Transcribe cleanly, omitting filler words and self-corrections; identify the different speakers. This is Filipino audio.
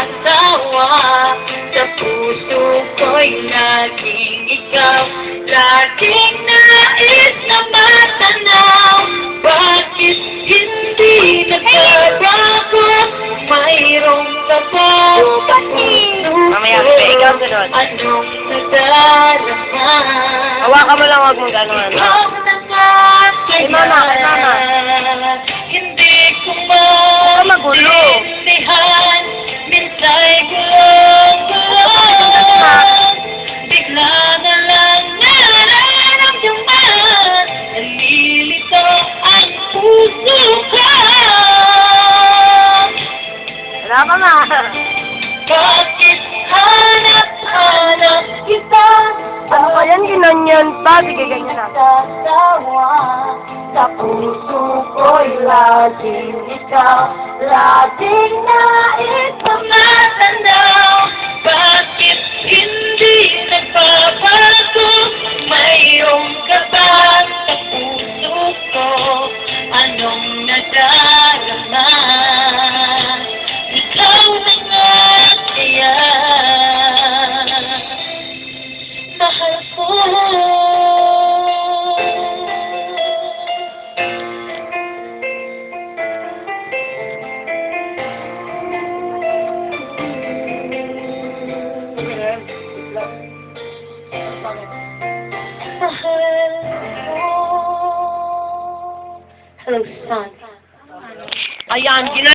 Speaker 1: nagsasawa. Sa puso ko'y laging ikaw, laging nais na matanaw. Bakit hindi nagbabago? Mayroong ka ba sa puso
Speaker 2: Mamaya,
Speaker 1: ko?
Speaker 2: ikaw sunod.
Speaker 1: Anong nadarama?
Speaker 2: Hawakan mo lang, huwag mong gano'n.
Speaker 1: Ikaw na nga
Speaker 2: Ay, mama, ay, mama.
Speaker 1: Hindi ko
Speaker 2: magulo.
Speaker 1: maintindihan. Minsa'y gulong-gulong. Bigla na lang nararamdaman. Nalilito ang puso ko.
Speaker 2: Wala ka na.
Speaker 1: Bakit hanap-hanap kita?
Speaker 2: Ano ba yan? Ginanyan pa. Sige, ganyan na.
Speaker 1: Nagsasawa. Sa puso ko'y laging ikaw, laging nais na matanaw. Bakit hindi nagbabago? Mayroong ka ba sa puso ko? Anong nadarama? Ikaw na nga kaya mahal ko. Hello, son.
Speaker 2: Ayan,